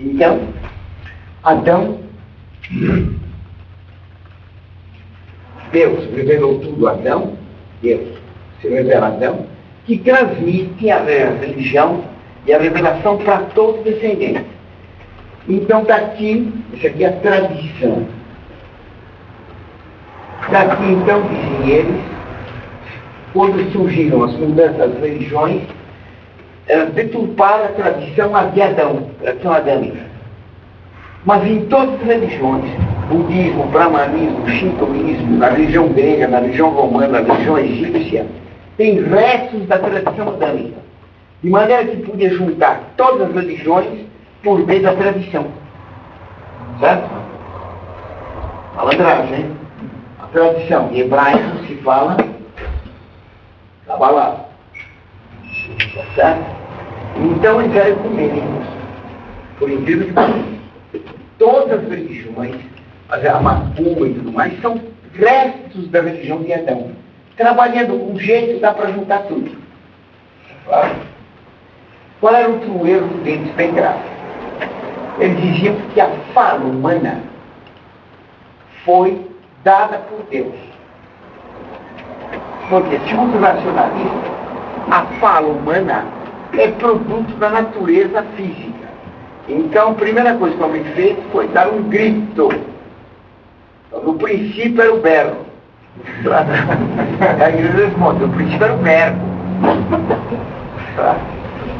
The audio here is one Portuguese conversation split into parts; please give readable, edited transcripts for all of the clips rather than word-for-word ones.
Então, Adão, Deus revelou tudo a Adão, Deus se revela a Adão, que transmite a religião e a revelação para todos os descendentes. Então daqui, isso aqui é a tradição. Daqui então, dizem eles, quando surgiram as mudanças das religiões, deturparam a tradição de Adão, a tradição adâmica. Mas em todas as religiões, budismo, brahmanismo, shintoísmo, na religião grega, na religião romana, na religião egípcia, tem restos da tradição adâmica. De maneira que podia juntar todas as religiões por meio da tradição. Certo? Malandragem, hein? A tradição em hebraico se fala Kabbalah. Certo? Então eles eram ecumênicos. Por incrível que pareça. Todas as religiões, a macumba e tudo mais, são restos da religião de Adão. Trabalhando com jeito, dá para juntar tudo. Claro? Qual era o erro deles bem grave? Eles diziam que a fala humana foi dada por Deus. Porque, segundo o racionalista, a fala humana é produto da natureza física. Então, a primeira coisa que o homem fez foi dar um grito. Então, no princípio era o berro. A igreja responde, no princípio era o verbo.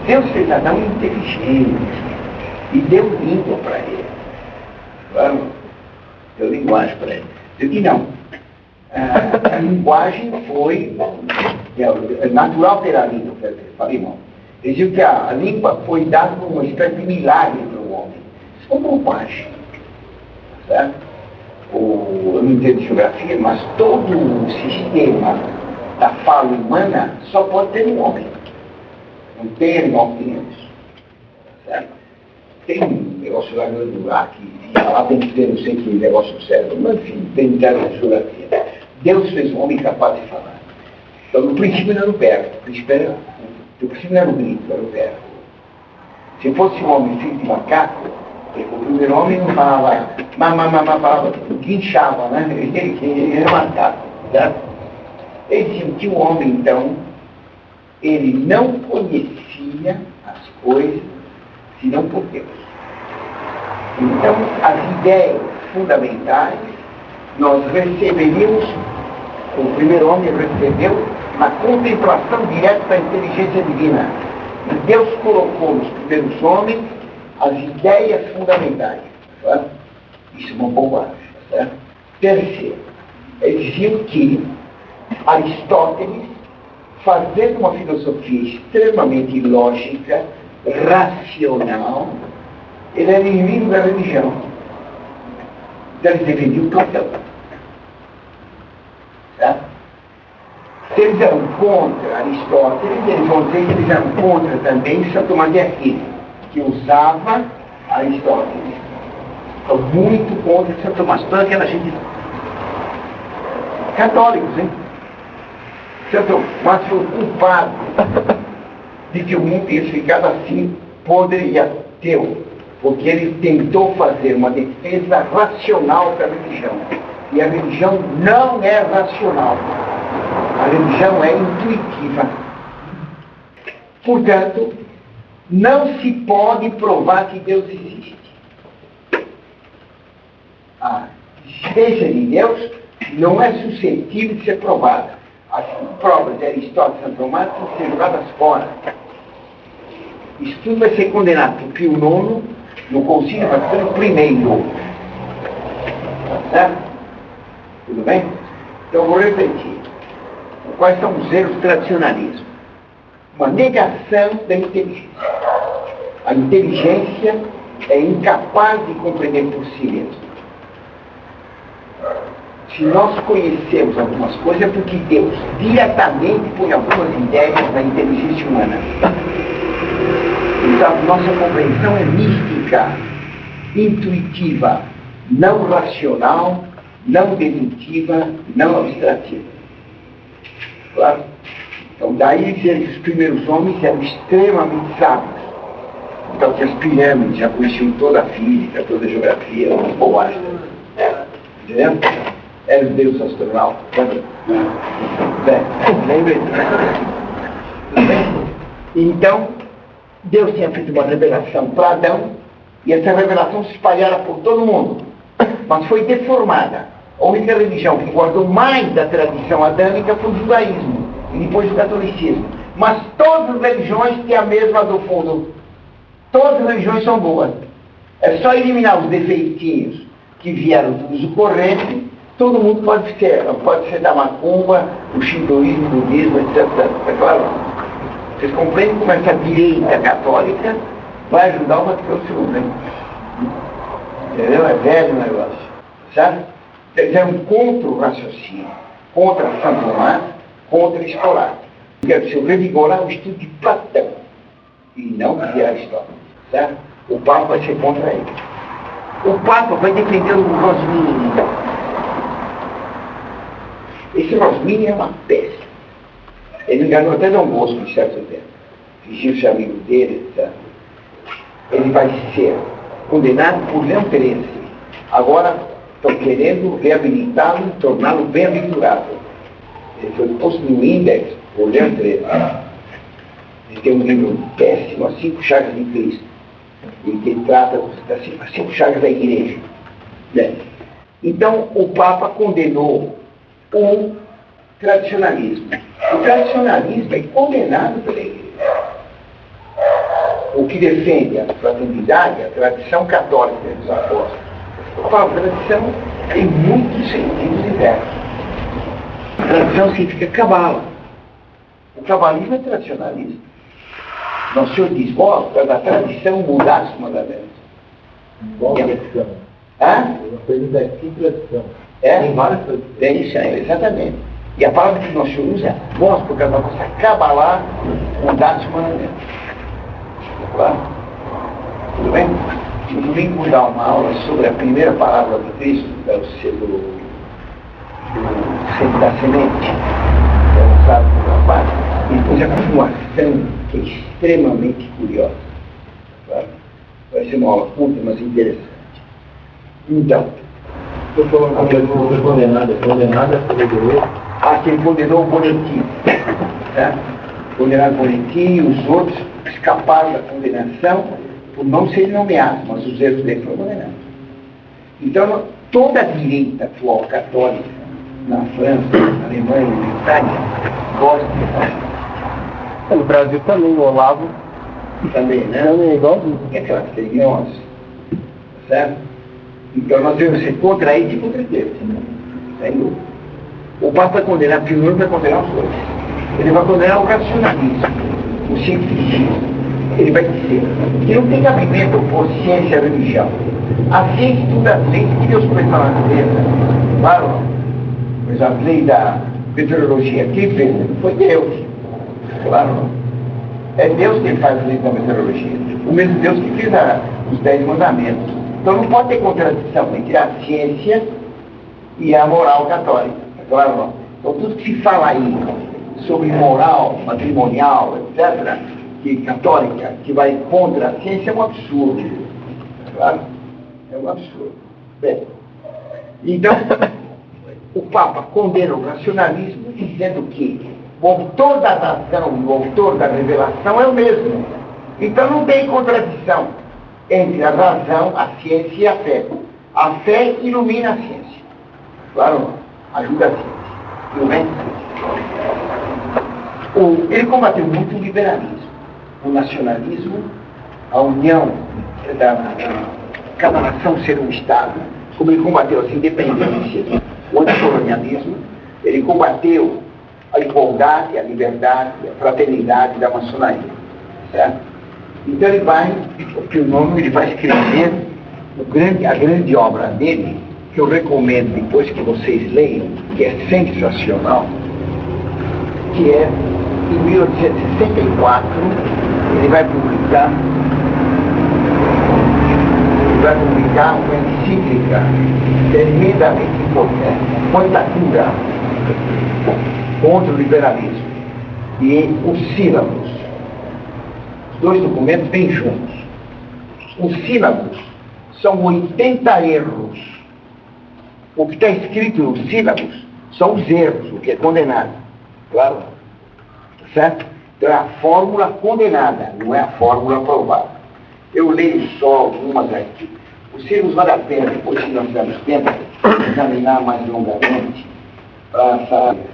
Deus fez Adão inteligente e deu língua para ele. Claro, deu linguagem para ele. Eu disse, não. A linguagem foi natural ter a língua. Falei, não. Eles diziam que a língua foi dada como uma espécie de milagre para o homem. Isso foi bobagem. Certo? Eu não entendo de geografia, mas todo o sistema da fala humana só pode ter um homem. Não tem animal que tem isso. Certo? Tem um negócio lá no lugar que lá tem que ter não sei que negócio do cérebro, mas enfim, tem inteiro de geografia. Deus fez um homem capaz de falar. Então no princípio não era o verbo, no princípio não era o grito, era o verbo. Se fosse um homem filho de macaco, o primeiro homem não falava falava, guinchava, né? Ele era macaco, certo? Eles diziam que o homem, então, ele não conhecia as coisas senão por Deus. Então, as ideias fundamentais nós receberíamos, o primeiro homem recebeu na contemplação direta da inteligência divina. E Deus colocou nos primeiros homens as ideias fundamentais. Certo? Isso é uma bobagem. Certo? Terceiro, eles diziam que Aristóteles, fazendo uma filosofia extremamente lógica, racional, ele era inimigo da religião. Então eles defendiam Platão. Certo? Se eles eram contra Aristóteles, eles vão dizer que eles eram contra também São Tomás de Aquino, que usava Aristóteles. Então, muito contra São Tomás, toda aquela gente católicos, hein? São Tomás foi culpado de que o mundo tinha ficado assim, podre e ateu, porque ele tentou fazer uma defesa racional da religião. E a religião não é racional. A religião é intuitiva. Portanto, não se pode provar que Deus existe. A existência de Deus não é suscetível de ser provada. As provas de Aristóteles e São Tomás têm que ser jogadas fora. Isso tudo vai ser condenado por Pio IX no Concílio Vaticano I. Tá certo? Tudo bem? Então eu vou repetir. Quais são os erros do tradicionalismo? Uma negação da inteligência. A inteligência é incapaz de compreender por si mesma. Se nós conhecemos algumas coisas, é porque Deus diretamente põe algumas ideias na inteligência humana. Então, nossa compreensão é mística, intuitiva, não racional, não dedutiva, não abstrativa. Claro? Então, daí que os primeiros homens eram extremamente sábios. então que as pirâmides já conheciam toda a física, toda a geografia, umas bobagens. Entendeu? Era o deus astronauta. Lembra? Então, Deus tinha feito uma revelação para Adão, e essa revelação se espalhara por todo mundo, mas foi deformada. A única religião que guardou mais da tradição adâmica foi o judaísmo, e depois o catolicismo. Mas todas as religiões têm a mesma do fundo. Todas as religiões são boas. É só eliminar os defeitinhos que vieram do uso corrente, todo mundo pode ser da macumba, o shintoísmo, o budismo, etc. É claro. Vocês compreendem como essa direita católica vai ajudar o Vaticano II, né? Entendeu? É velho o negócio. Sabe? Eles eram contra o raciocínio, contra Santo Tomás, contra Escolar. Quer dizer, revigorar o estudo de Platão e não de Aristóteles. Certo? O Papa vai ser contra ele. O Papa vai defender o Rosmini. Esse Rosmini é uma peça. Ele enganou até Dom Bosco em certo tempo. Fingiu-se amigo dele, etc. Ele vai ser condenado por Leão XIII. Agora estão querendo reabilitá-lo e torná-lo bem-aventurado. Ele foi posto no índex por Leão XIII. Ele tem um livro péssimo, As 5 Chagas de Cristo, e que trata das 5 chagas da igreja. Então, o Papa condenou o tradicionalismo. O tradicionalismo é condenado pela igreja. O que defende a fraternidade, a tradição católica dos apóstolos. A palavra tradição tem muitos sentidos diversos. A tradição significa cabala. O cabalismo é tradicionalismo. Nosso Senhor diz, gosta da tradição mudar os mandamentos. Qual tradição? Hã? Uma coisa daqui, tradição. Tem várias tradições. Tem isso aí, exatamente. E a palavra que nosso Senhor usa é gosta, porque ela gosta de cabalar, mudar os mandamentos. Claro? Tudo bem? No domingo vou dar uma aula sobre a primeira palavra do Cristo, da semente, que é lançado por uma parte, e depois a continuação, que é extremamente curiosa. Claro? Vai ser uma aula curta, mas interessante. Então, Estou falando com aquele que foi condenado a sabedoria. quem condenou o Bonetim. Tá? Condenaram o Bonetim e os outros escaparam da condenação por não serem nomeados, mas os erros dele foram condenados. Então, toda a direita atual católica, na França, na Alemanha, na Itália, gosta de No Brasil também, o Olavo também, né? também é igualzinho. É aquela serignose, certo? Então nós devemos ser contra ele e contra Deus. Sem dúvida. O Papa vai condenar, primeiro vai condenar os dois. Ele vai condenar o racionalismo, o cientificismo. Ele vai dizer que não tem cabimento por ciência e religião. A ciência estuda as leis que Deus pôs na natureza. Claro, pois a lei da meteorologia, quem fez? Foi Deus. Claro. É Deus quem faz a lei da meteorologia. O mesmo Deus que fez os 10 mandamentos. Então não pode ter contradição entre a ciência e a moral católica. É claro, não? Então tudo que se fala aí sobre moral matrimonial, etc., que católica, que vai contra a ciência, é um absurdo. É claro? É um absurdo. Bem, então, o Papa condena o racionalismo dizendo que o autor da razão e o autor da revelação é o mesmo. Então não tem contradição entre a razão, a ciência e a fé. A fé ilumina a ciência. Claro, ajuda a ciência. Tudo bem? Ele combateu muito o liberalismo, o nacionalismo, a união da cada nação ser um Estado, como ele combateu as independências, o anticolonialismo, ele combateu a igualdade, a liberdade, a fraternidade da maçonaria. Certo? Então ele vai, ele vai escrever a grande obra dele, que eu recomendo depois que vocês leiam, que é sensacional, que é, em 1864, ele vai publicar uma encíclica tremendamente importante, Poetatura contra o liberalismo, e os sílabos. Os dois documentos bem juntos. Os sílabos são 80 erros. O que está escrito nos sílabos são os erros, o que é condenado. Claro? Certo? Então é a fórmula condenada, não é a fórmula aprovada. Eu leio só algumas aqui. Os sílabos vale a pena, depois que nós temos tempo, examinar mais longamente para saber.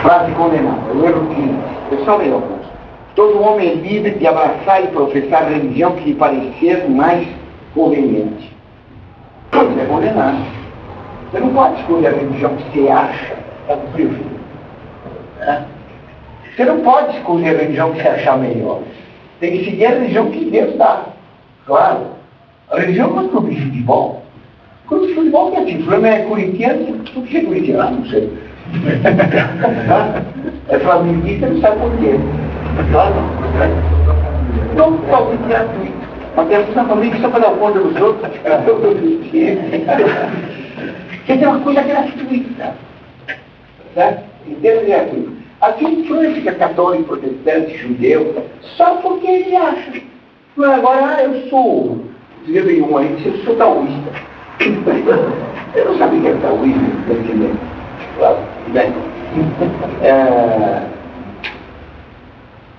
Frase condenada, o erro 15. Eu só leio alguns. Todo homem é livre de abraçar e professar a religião que lhe parecer mais conveniente. Pois é condenado. Você não pode escolher a religião que você acha para cumprir o fim. Você não pode escolher a religião que você achar melhor. Tem que seguir a religião que Deus dá. Claro. A religião não é clube de futebol. Clube de futebol que é tipo, o problema é corintiano, por que é corintiano? Não sei. É flamenguista, não sabe por quê. Claro. Não, talvez gratuito. Mas tem uma família que só para dar conta dos outros, quer dizer, uma coisa gratuita. Certo? Inteiro gratuito. Aqui em França, católico, protestante, judeu, só porque ele acha. Agora, eu sou. Você veio um aí, eu sou taoísta. Eu não sabia que era taoísta, entendeu? Claro, bem.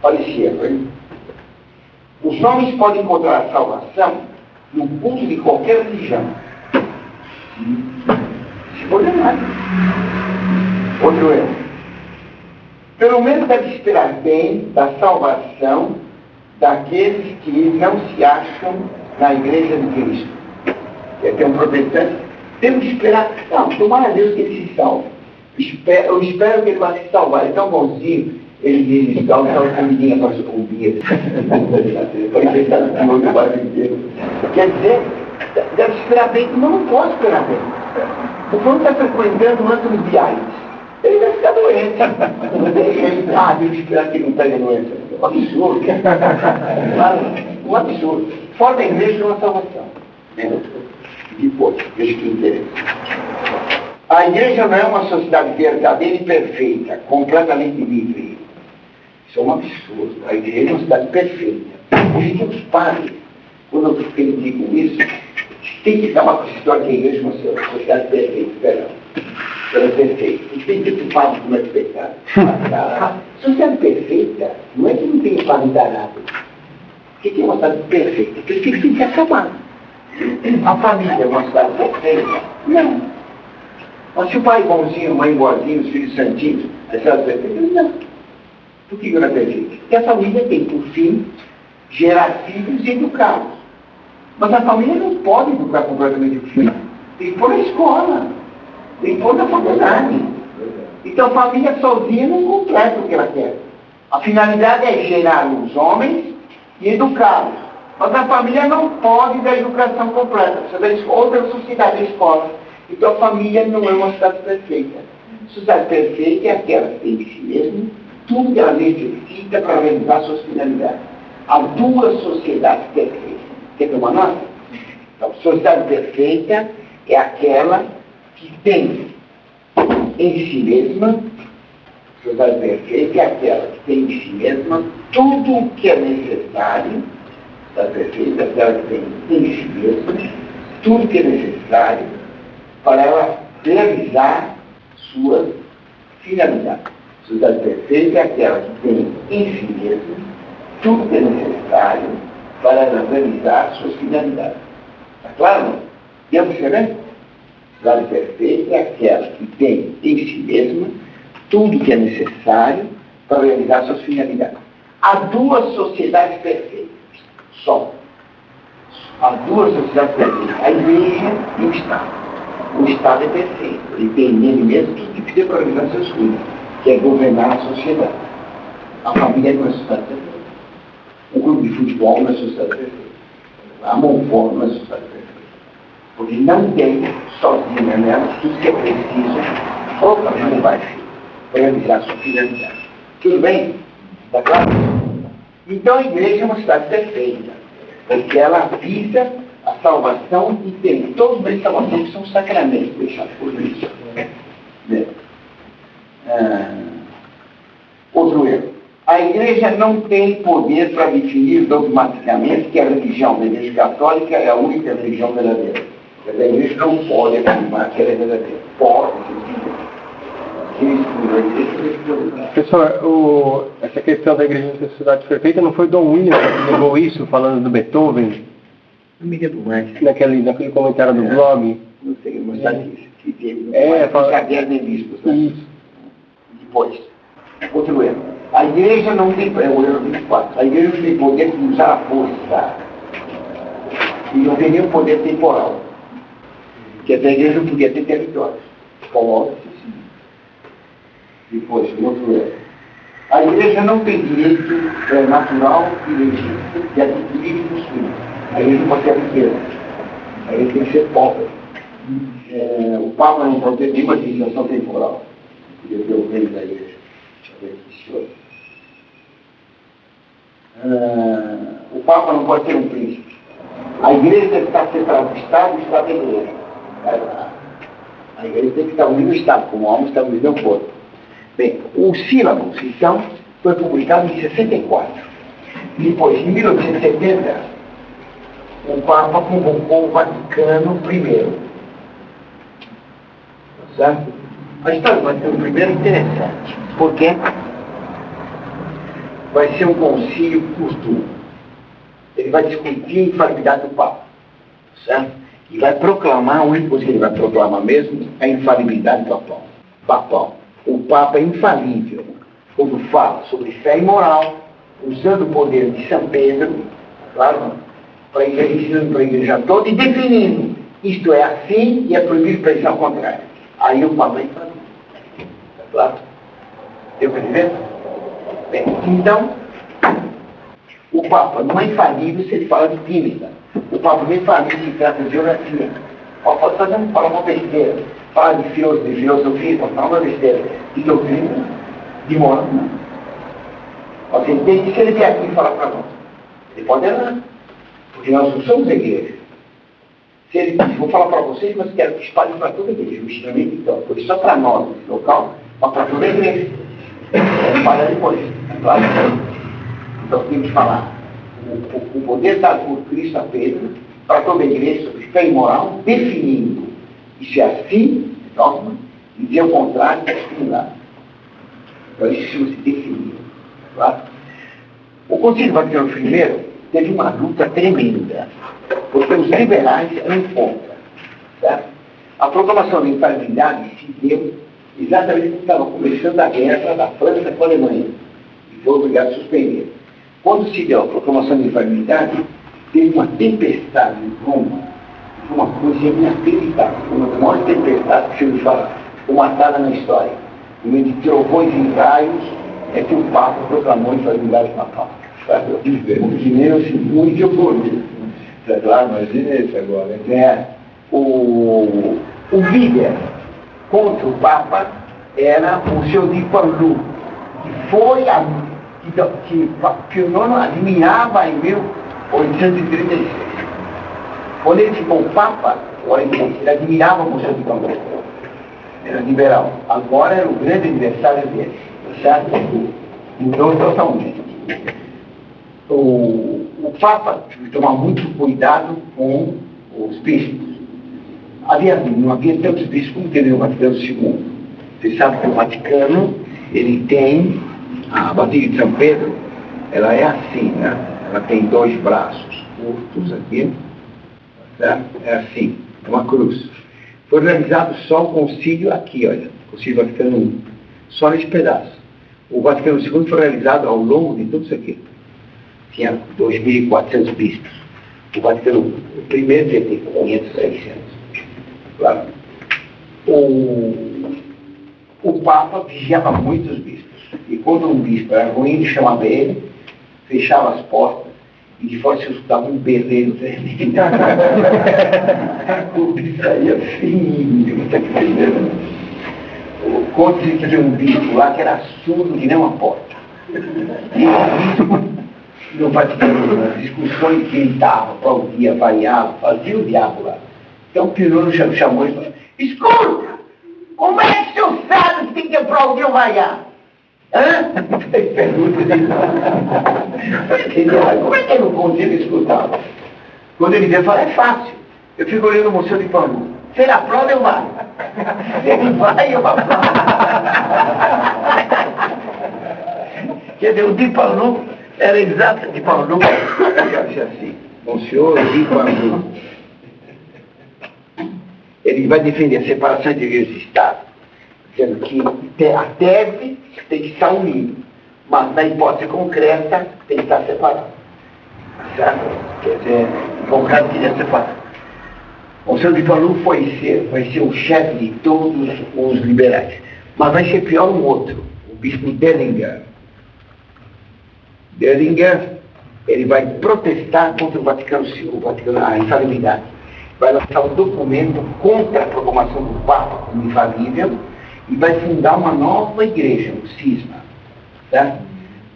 Parecia, foi? Os homens podem encontrar a salvação no culto de qualquer religião. Se for nada. Outro erro. Pelo menos deve esperar bem da salvação daqueles que não se acham na igreja de Cristo. Quer ter um protestante? Temos que esperar. Não, tomara a Deus que ele se salve. Eu espero que ele vá se salvar. É tão bonzinho. Ele diz, dá uma comidinha para as comidas. Quer dizer, deve esperar bem, mas não pode esperar bem. O fulano está frequentando um antro de AIDS. Ele vai ficar doente. Deus esperar que ele não pegue a doença. Um absurdo. Um absurdo. Fora da igreja não há salvação. Depois, veja que interessante. A igreja não é uma sociedade verdadeira e perfeita, completamente livre. Isso é um absurdo. A igreja é uma sociedade perfeita. Hoje em dia os padres, quando eu digo isso, tem que acabar com essa história que a igreja é uma sociedade perfeita. Perdão, perfeita. E tem que ter padre como é que pecado. Sociedade perfeita não é que não tem padre danado. O que é uma sociedade perfeita? Porque isso tem que acabar. A família é uma sociedade perfeita? Não. Mas se o pai é bonzinho, a mãe boazinha, os filhos santinhos, essa perfeitas, não. Por que não é perfeita? Porque a família tem, por fim, gerar filhos e educá-los. Mas a família não pode educar completamente o filho. Tem que pôr na escola. Tem que pôr na faculdade. Então a família sozinha não completa o que ela quer. A finalidade é gerar os homens e educá-los. Mas a família não pode dar educação completa. Você vê outra sociedade, a escola. Então a família não é uma sociedade perfeita. A sociedade perfeita é aquela que tem de si mesma tudo que ela necessita para realizar suas finalidades. Há duas sociedades perfeitas. Quer ter uma nota? Então, a sociedade perfeita é aquela que tem em si mesma, a sociedade perfeita é aquela que tem em si mesma tudo o que é necessário. A sociedade perfeita é aquela que tem em si mesma tudo o que é necessário para ela realizar suas finalidades. A sociedade perfeita é aquela que tem em si mesma tudo que é necessário para ela realizar suas finalidades. Está claro, não? E você, né? A sociedade perfeita é aquela que tem em si mesma tudo que é necessário para realizar suas finalidades. Há duas sociedades perfeitas. Só. Há duas sociedades perfeitas. A igreja e o Estado. O Estado é perfeito. Ele tem nele mesmo tudo que precisa para realizar seus filhos, que é governar a sociedade. A família não é sociedade perfeita. O clube de futebol não é sociedade perfeita. A Monfort não é sociedade perfeita. Porque não tem sozinha nela tudo que é preciso para realizar a sua finalidade. Tudo bem? Está claro? Então a igreja é uma sociedade perfeita. Porque ela visa a salvação e tem todos os meios de salvação que são sacramentos deixados por Cristo. Outro erro. A igreja não tem poder para definir dogmaticamente que a religião da igreja católica é a única religião verdadeira. A igreja não pode afirmar que ela é verdadeira. Pode. Professor, essa questão da igreja da sociedade perfeita não foi Dom William que levou isso, falando do Beethoven? Não me lembro mais. Naquele comentário do blog? Não sei, mas está aqui. Que teve caderno de bispos, né? Isso. Depois, continuando. A igreja não tem, o erro 24, a igreja não tem poder de usar a força. E não tem nenhum poder temporal. Porque a igreja não podia ter territórios. Como depois, outro erro. A igreja não tem direito natural e legítimo de adquirir e possuir. A igreja não pode ter riqueza. A igreja tem que ser pobre. O Papa não pode ter nenhuma legislação temporal. Podia ter o rei da igreja. O Papa não pode ter um príncipe. A igreja está separada do Estado e o Estado da igreja. A igreja tem que estar unida ao Estado, como a alma está unida ao corpo. Bem, o Sílabus, então, foi publicado em 64. Depois, em 1870, o Papa convocou o Vaticano I. Certo? A história do Vaticano I é interessante. Por quê? Vai ser um concílio curto. Ele vai discutir a infalibilidade do Papa. Certo? E vai proclamar, a única coisa que ele vai proclamar mesmo, é a infalibilidade do papal. O Papa é infalível quando fala sobre fé e moral, usando o poder de São Pedro, claro, para ensinando para a igreja toda e definindo. Isto é assim e é proibido pensar ao contrário. Aí o Papa é infalível. Claro? Deu para entender? Bem, então, o Papa não é infalível se ele fala de química. O Papa não é infalível se ele trata de geografia. O Papa não fala uma besteira. Fala de filosofia, fala uma besteira. De doutrina, de moral, não. Você entende que ele vier aqui falar para nós. Ele pode errar. Porque nós não somos a igreja. Se ele diz, vou falar para vocês, mas quero que espalhe para toda a igreja. O ensinamento, então, foi só para nós, nesse local, mas para toda a igreja. Espalha depois. Claro. Então tem que falar. O poder dado por Cristo a Pedro, para toda a igreja, sobre fé e moral, definindo. Isso é assim, dogma, e dizer o contrário, é similar. Então isso chama-se definir. Claro? O Concílio Vaticano I teve uma luta tremenda, porque os liberais eram contra. Certo? A proclamação da infalibilidade se deu exatamente quando estava começando a guerra da França com a Alemanha, e foi obrigado a suspender. Quando se deu a proclamação da infalibilidade, teve uma tempestade em Roma, uma coisa inacreditável, uma das maiores tempestades que se me fala, matada na história. No meio de trovões e raios, é que o Papa proclamou a infalibilidade papal. Imaginei-se muito ocorrido. Claro, imagina isso agora. O líder contra o Papa era o seu Di Paolo, que foi que o nono admirava em 1836. Quando ele ficou Papa, ele admirava o seu Di Paolo. Era liberal. Agora era o grande adversário dele. Certo? Mudou totalmente. O Papa teve que tomar muito cuidado com os bispos. Não havia tantos bispos como teve no Vaticano II. Você sabe que o Vaticano, ele tem a Basílica de São Pedro, ela é assim, né? Ela tem dois braços curtos aqui, certo? É assim, é uma cruz. Foi realizado só o concílio aqui, olha, o Concílio Vaticano I, só nesse pedaço. O Vaticano II foi realizado ao longo de tudo isso aqui. Tinha 2.400 bispos. O Vaticano I, o primeiro devia ter 500, 600. Claro. O Papa vigiava muito os bispos. E quando um bispo era ruim, ele chamava ele, fechava as portas, e de fora se escutava um berreiro tremendo. O bispo saía assim, conta-se que tinha um bispo lá que era surdo que nem uma porta. E o bispo, no Vaticano, nas discussões que ele dava, aplaudia, vaiava, fazia o diabo lá. Então o Pio IX chamou ele e falou: escuta, como é que o senhor sabe que tem que aplaudir ou vaiar? Hã? Pergunta dele. Como é que eu não consigo escutar? Quando ele vem, fala, é fácil. Eu fico olhando o moção de Paulo. Se ele aprova, eu vou. Se ele vai, eu aprovo. Quer dizer, o de Paulo era exato de Paulo. Eu disse assim, o senhor de Paulo, ele vai defender a separação de igreja e Estado, dizendo que a tese tem que estar unido, mas na hipótese concreta tem que estar separado. Certo? Quer dizer, o advogado queria separar. O senhor de Paulo vai ser o chefe de todos os liberais, mas vai ser pior um outro, o bispo Dellinger. Dellinger, ele vai protestar contra o Vaticano, a infalibilidade. Vai lançar um documento contra a proclamação do Papa como infalível e vai fundar uma nova igreja, um cisma, tá?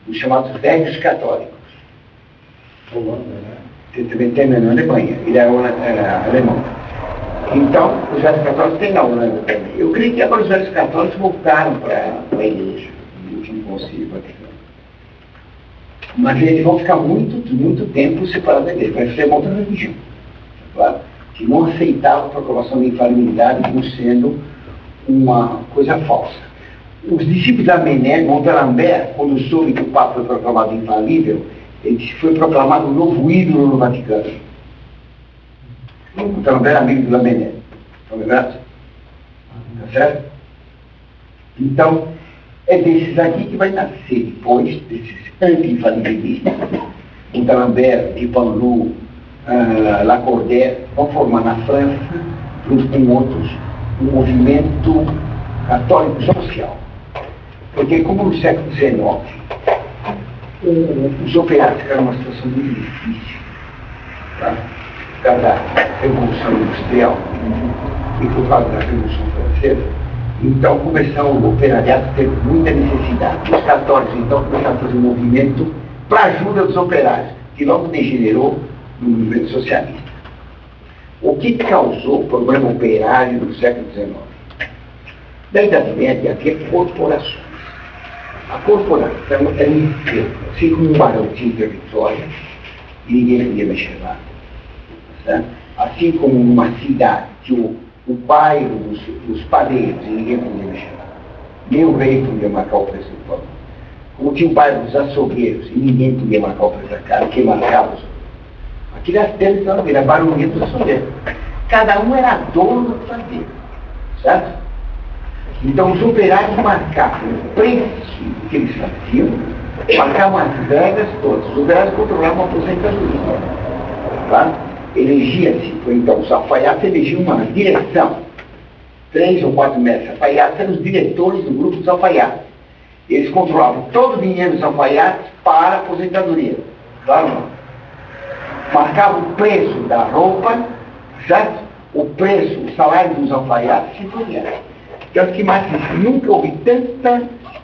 Os chamados velhos católicos. Você também tem na Alemanha, ele era alemão. Então, os velhos católicos têm na Holanda também. Eu creio que agora os velhos católicos voltaram para a igreja, no último concílio vaticano. Mas eles vão ficar muito tempo separados da igreja, vai ser uma outra religião, claro, que não aceitava a proclamação da infalibilidade como sendo uma coisa falsa. Os discípulos da Mené, Montalembert, quando soube que o Papa foi proclamado infalível, ele disse que foi proclamado um novo ídolo no Vaticano. Montalembert era amigo do Mené, estão lembrados? Tá certo? Então, é desses aqui que vai nascer depois, desses anti-infalibilistas, Montalembert, de Panlou, Lacordaire, vão formar na França, junto com outros, um movimento católico social. Porque como no século XIX, os operários ficaram numa situação muito difícil, tá? Por causa da Revolução Industrial e por causa da Revolução Francesa. Então começou o operariado a ter muita necessidade. Os católicos então começaram a fazer um movimento para a ajuda dos operários, que logo degenerou no movimento socialista. O que causou o problema operário no século XIX? Na Idade Média havia corporações. A corporação era um enfermo, assim como um barão tinha território e ninguém podia mexer lá. Tá? Assim como uma cidade que o bairro dos padeiros e ninguém podia mexer lá. Nem o rei podia marcar o preço do pão. Como tinha o bairro dos açougueiros e ninguém podia marcar o preço da carne, quem marcava os aquilo era terra, era baronia dos açougueiros. Cada um era dono do fazendeiro, certo? Então os operários marcavam o preço que eles faziam, marcavam as regras todas. Os operários controlavam a aposentadoria. Tá? Elegia-se, então os alfaiates elegiam uma direção. 3 ou 4 mestres alfaiates eram os diretores do grupo dos alfaiates. Eles controlavam todo o dinheiro dos alfaiates para a aposentadoria. Claro não? Marcava o preço da roupa, certo? O preço, o salário dos alfaiates e tudo isso. Tanto que mais nunca houve tanta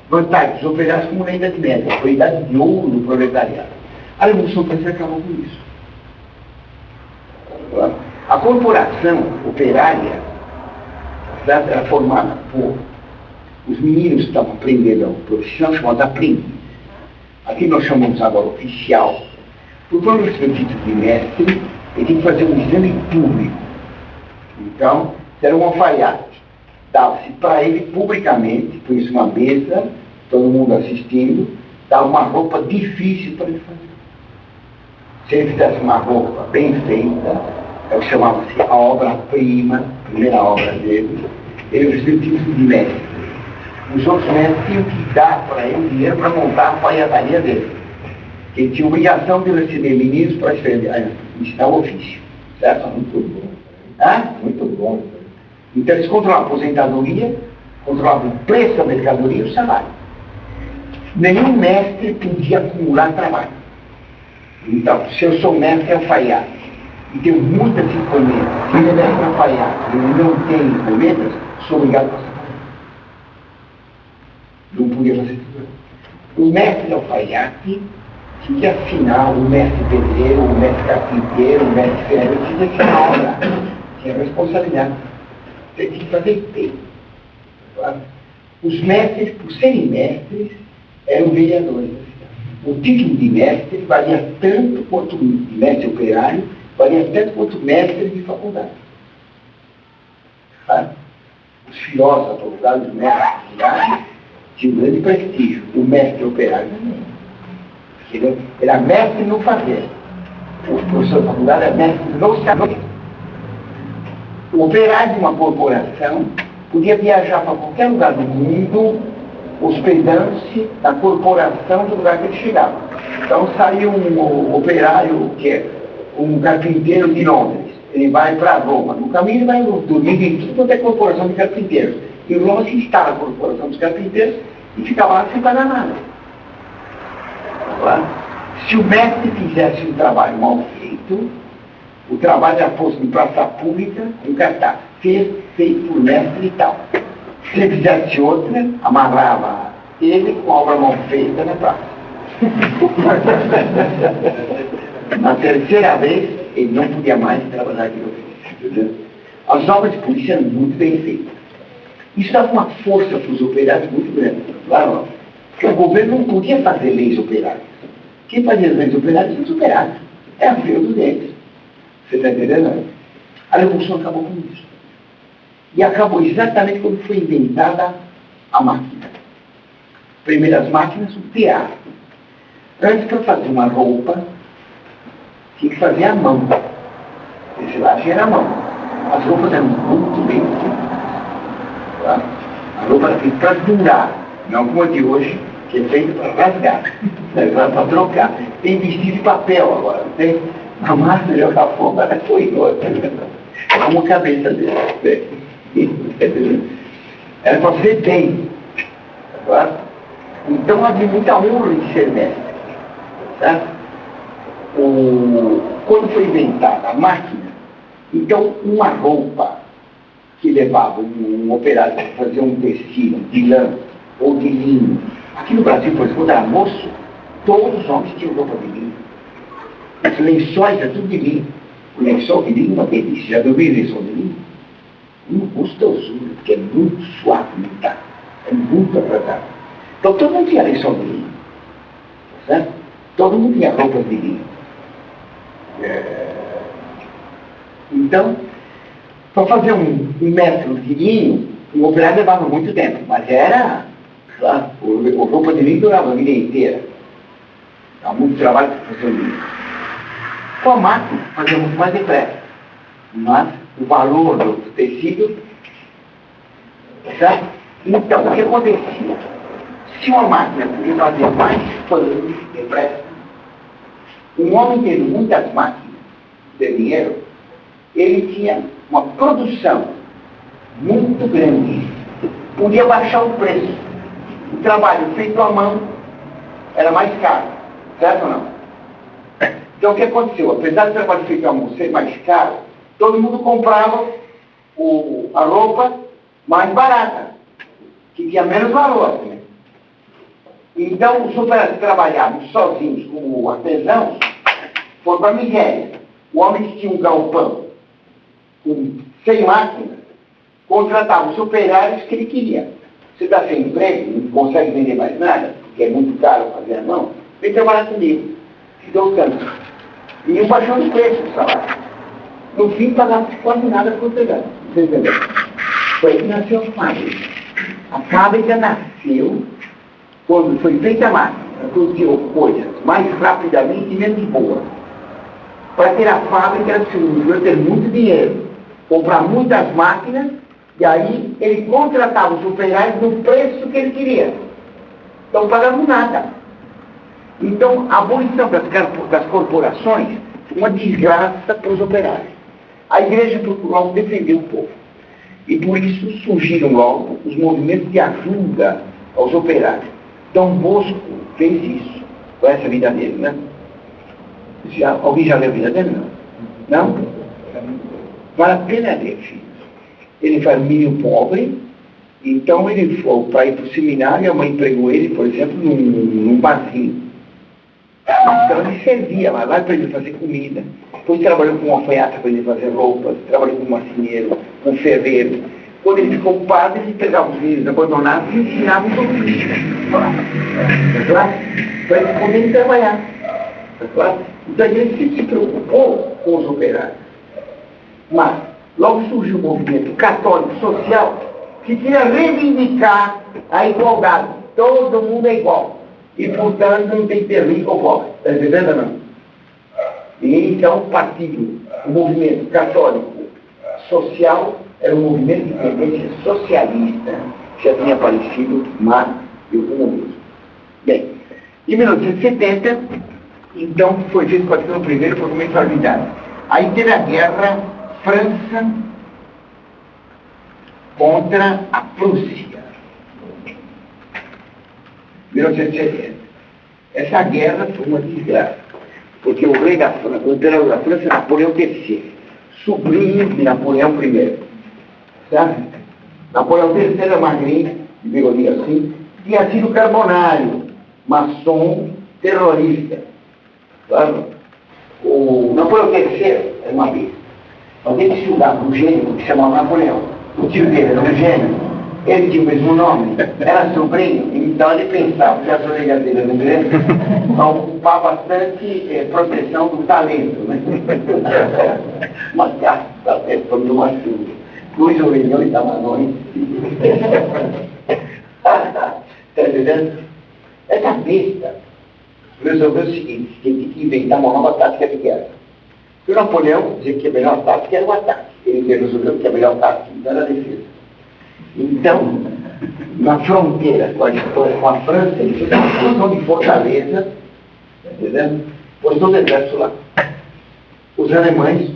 vantagem dos operários como na Idade Média. Foi a idade de ouro do proletariado. A Revolução Francesa acabou com isso. A corporação operária, certo? Era formada por os meninos que estavam aprendendo a profissão chamada aprendiz. Aqui nós chamamos agora oficial. Por quando ele recebeu o título de mestre, ele tem que fazer um exame público. Então, era um alfaiate. Dava-se para ele publicamente, punha-se uma mesa, todo mundo assistindo, dava uma roupa difícil para ele fazer. Se ele fizesse uma roupa bem feita, chamava-se a obra-prima, a primeira obra dele, ele recebeu o título de mestre. Os outros mestres tinham que dar para ele dinheiro para montar a alfaiataria dele. Ele tinha obrigação de receber meninos para ensinar o ofício. Certo? Muito bom. Muito bom. Então eles controlavam a aposentadoria, controlavam o preço da mercadoria e o salário. Nenhum mestre podia acumular trabalho. Então, se eu sou mestre alfaiate e tenho muitas encomendas, se ele é mestre alfaiate e não tem encomendas, sou obrigado a passar. Não podia fazer tudo. O mestre alfaiate tinha que assinar, o mestre pedreiro, o mestre carpinteiro, o mestre ferreiro, tinha que assinar a obra. Tinha responsabilidade. Você tinha que fazer bem. Claro. Os mestres, por serem mestres, eram vereadores. O título de mestre valia tanto quanto mestre operário, valia tanto quanto mestre de faculdade. Sabe? Os filósofos, os mestres de faculdade, tinham um grande prestígio. O mestre operário também. Ele era mestre no fazer. O professor de faculdade era mestre no saber. O operário de uma corporação podia viajar para qualquer lugar do mundo, hospedando-se na corporação do lugar que ele chegava. Então saiu um operário, que é um carpinteiro de Londres. Ele vai para Roma. No caminho ele vai dormir em tudo quanto é corporação de carpinteiros. Em Roma se instala a corporação dos carpinteiros e ficava lá sem pagar nada. Se o mestre fizesse um trabalho mal feito, o trabalho era posto em praça pública, em cartaz, feito por mestre e tal. Se ele fizesse outra, amarrava ele com a obra mal feita na praça. Na terceira vez, ele não podia mais trabalhar aqui no ofício. As obras de polícia eram muito bem feitas. Isso dava uma força para os operários muito grande. Claro, porque o governo não podia fazer leis operárias. Quem fazia as leis operárias eram os operários. É a feudo deles. Você está entendendo? A revolução acabou com isso. E acabou exatamente quando foi inventada a máquina. Primeiras máquinas, o tear. Antes, para fazer uma roupa, tinha que fazer à mão. Esse laje era à mão. As roupas eram muito bem feitas. Tá? A roupa era feita para durar, não como a de hoje, que é feita para rasgar, para trocar. Tem vestido de papel agora, não tem? A máquina de jogar fogo, ela foi outra. Como a cabeça dele. Era para ser bem. Tá? Então havia muita honra de ser mestre. Tá? Quando foi inventada a máquina, então uma roupa que levava um operário para fazer um tecido de lã ou de linho. Aqui no Brasil, por exemplo, quando era moço, todos os homens tinham roupa de linho. Os lençóis eram tudo de linho. O lençol de linho é uma delícia. Já dormiu lençol de linho? Uma gostosura, porque é muito suave, é muito agradável. Então todo mundo tinha lençol de linho. Certo? Todo mundo tinha roupas de linho. Então, para fazer um metro de linho, o operário levava muito tempo, mas era, claro, a roupa de linho durava a vida inteira. Dá muito trabalho para fazer o linho. Com a máquina, fazia muito mais depressa. Mas o valor do tecido, certo? Então, o que acontecia? Se uma máquina podia fazer mais pano depressa, um homem tendo muitas máquinas de dinheiro, ele tinha uma produção muito grande. Podia baixar o preço. O trabalho feito à mão era mais caro. Certo ou não? Então o que aconteceu? Apesar do trabalho feito à mão ser mais caro, todo mundo comprava a roupa mais barata, que tinha menos valor. Né? Então os operários que trabalhavam sozinhos como artesãos foram para a miséria. O homem que tinha um galpão com 100 máquinas contratava os operários que ele queria. Você está sem emprego, não consegue vender mais nada, porque é muito caro fazer a mão, vem trabalhar comigo, te dou tanto. E iam baixando o preço do salário. No fim, pagava quase nada para o operário. Você entendeu? Foi aí que nasceu a fábrica. A fábrica nasceu quando foi feita a máquina, produziu coisas mais rapidamente e menos boas. Para ter a fábrica, era preciso ter muito dinheiro, comprar muitas máquinas, e aí ele contratava os operários no preço que ele queria. Então, pagavam nada. Então, a abolição das corporações foi uma desgraça para os operários. A igreja procurou defender o povo. E por isso surgiram logo os movimentos de ajuda aos operários. Dom Bosco fez isso. Conhece a vida dele, né? Alguém já leu a vida dele? Não? Não? Vale a pena ler, filho. Ele foi menino pobre, então ele foi para ir para o seminário, a mãe empregou ele, por exemplo, num barzinho. Então ele servia lá para ele fazer comida. Depois trabalhou com um alfaiate para ele fazer roupas, trabalhou com marceneiro, com ferreiro. Quando ele ficou padre, ele pegava os filhos abandonados e ensinava sobre isso. Tá claro? Para eles poderem trabalhar. Tá claro? Então ele se preocupou com os operários. Mas logo surgiu um movimento católico social que queria reivindicar a igualdade. Todo mundo é igual. E, portanto, não tem que ter rico ou pobre. Está entendendo ou não? E então o movimento católico social era um movimento de tendência socialista, que já tinha aparecido Marx e o comunismo. Bem, em 1970, então, foi feito o primeiro movimento organizado. Aí teve a guerra França contra a Prússia. 1970. Essa guerra foi uma desgraça, porque o rei da França, o imperador da França, Napoleão III, sobrinho de Napoleão I. Sabe? Napoleão III era magrinho, de bigodinho assim, tinha sido carbonário, maçom, terrorista. Sabe? O Napoleão III era uma besta. Alguém estudava um gênio que se chamava Napoleão. O tio dele era um gênio. Ele tinha o mesmo nome, era sobrinho, então ele pensava que a orelhas dele eram grandes, para ocupar bastante proteção do talento, né? Mas a pessoa de uma chuva, dois orelhões e tamanhões. Está entendendo? Essa besta resolveu o seguinte, que tinha que inventar uma nova tática de guerra. E o Napoleão dizia que a melhor tática era o ataque. Ele resolveu que a melhor tática era a defesa. Então, na fronteira com a França, ele fez uma construção de fortaleza, tá entendendo? Pôs todo o exército lá. Os alemães,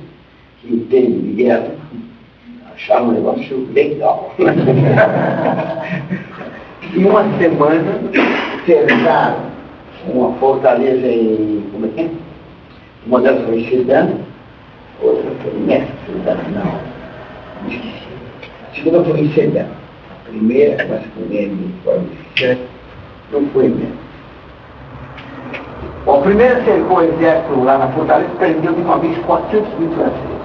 que entendem de guerra, acharam um negócio legal. Em uma semana, cercaram uma fortaleza em... como é que é? Uma delas foi em Sedan, outra foi em Sedan, não, me esqueci. A segunda foi em Sedan. A primeira, mas com M, não foi mesmo. Bom, a primeira cercou o exército lá na fortaleza e prendeu de uma vez 400 mil franceses.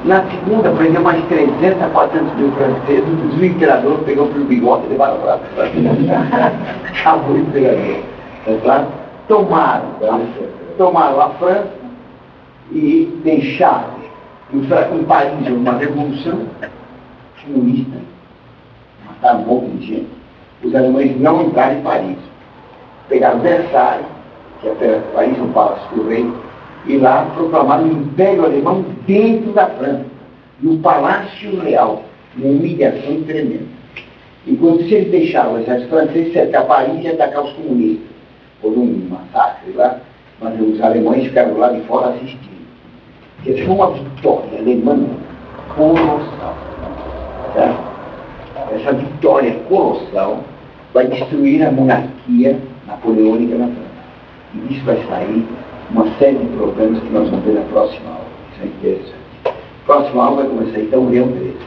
Na segunda, prendeu mais 300 a 400 mil franceses. O desventilador pegou pelo bigode e levaram para lá. Acabou o imperador. É claro? Tomaram a França e deixaram em Paris uma revolução comunista, mataram um monte de gente. Os alemães não entraram em Paris. Pegaram Versalhes, que é Paris, o palácio do rei, e lá proclamaram o Império Alemão dentro da França, no Palácio Real, uma humilhação tremenda. Enquanto se eles deixaram o exército francês cercar Paris e atacar os comunistas, por um massacre lá, mas os alemães ficaram lá de fora assistindo. Porque foi uma vitória alemã colossal. Tá? Essa vitória colossal vai destruir a monarquia napoleônica na França. E disso vai sair uma série de problemas que nós vamos ver na próxima aula. Isso é interessante. A próxima aula vai começar então o Leão XIII.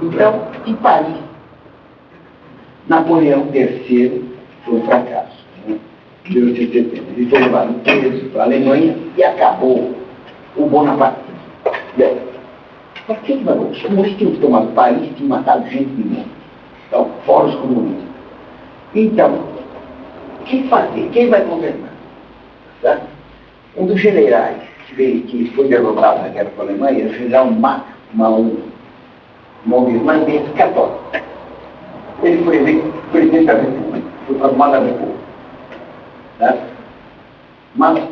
Então, em Paris, Napoleão III foi um fracasso. Né? Ele foi levado preso para a Alemanha e acabou o Bonapartismo. Mas quem mandou? Os comunistas tinham tomado Paris, tinham matado gente de mundo. Então, fora os comunistas. Então, o que fazer? Quem vai governar? Tá? Um dos generais que foi derrotado na guerra com a Alemanha era o general Mack, um irlandês católico. Ele foi eleito presidente da República, foi formado a República. Tá? Mas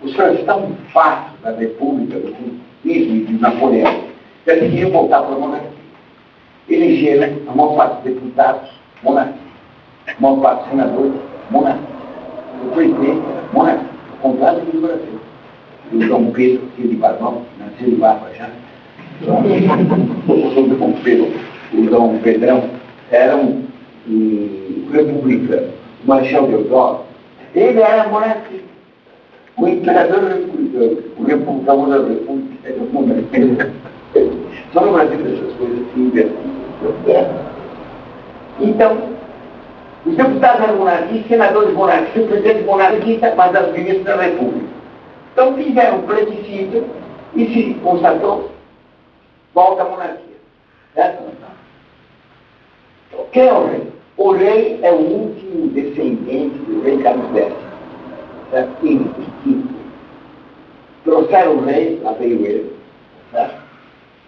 os franceses estavam fartos da República, do comunismo e de Napoleão. Eles queriam voltar para a monarquia. Elegeram a maior parte dos deputados, monarquia. A maior parte dos senadores, monarquia. O presidente, monarquia. Ao contrário do Brasil. O Dom Pedro, filho de Barbão, nasceu de Barba já. O Dom Pedrão era um republicano. O Marechal Deodoro, ele era monarquia. O imperador era republicano. O republicano da República era monarquia. Só no Brasil essas coisas se invertem. Então, os deputados eram monarquistas, senadores monarquistas, o presidente monarquista, mas as ministras da República. Então fizeram um plebiscito e se constatou, volta à monarquia. Certo? Quem é o rei? O rei é o último descendente do rei Carlos X. Certo? E trouxeram o rei, lá veio ele. Certo?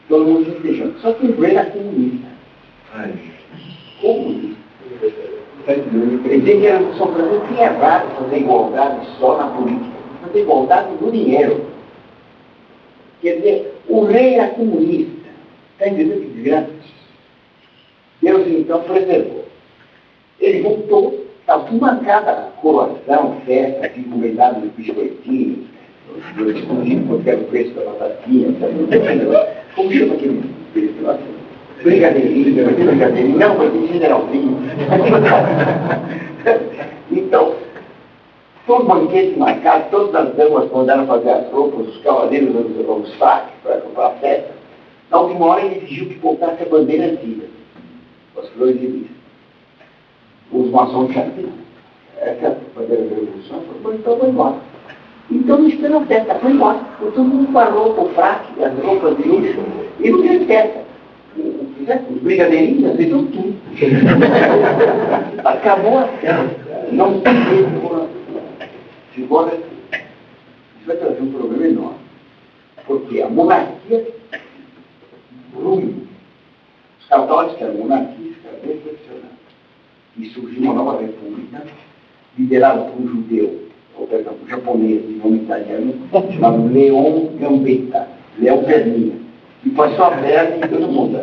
Todo mundo se festejando. Só que o rei era comunista. Comunista. Ele dizia que era só para mim que é errado fazer igualdade só na política. Fazer igualdade no dinheiro. Quer dizer, o rei era comunista. Está entendendo que desgraça? Deus então preservou. Ele voltou, estava tudo marcada, coroação, festa, assim, convidado de biscoitinhos, eu discuti quanto era o preço da batatinha, como chama aquele negócio? Brigadeirinho, não, mas tem generalzinho. Então, todo banquete marcado, todas as damas mandaram fazer as roupas, os cavaleiros os saques para comprar a festa. Na última hora ele exigiu que voltasse a bandeira antiga, com as flores de lis. Os maçons disseram que não. Essa é a bandeira da revolução, então foi embora. Então não esperou festa, foi embora. Todo mundo com a roupa, o fraque, as roupas de luxo, e não teve festa. Os brigadeirinhos aceitam tudo. Acabou a festa. Não tem jeito. Agora, isso vai trazer um problema enorme. Porque a monarquia ruim. Os católicos, que eram monarquistas, eram decepcionados. E surgiu uma nova república, liderada por um judeu, ou perdão, um japonês, de nome italiano, chamado Leon Gambetta, Leão Perninha. E passou a perna em todo mundo.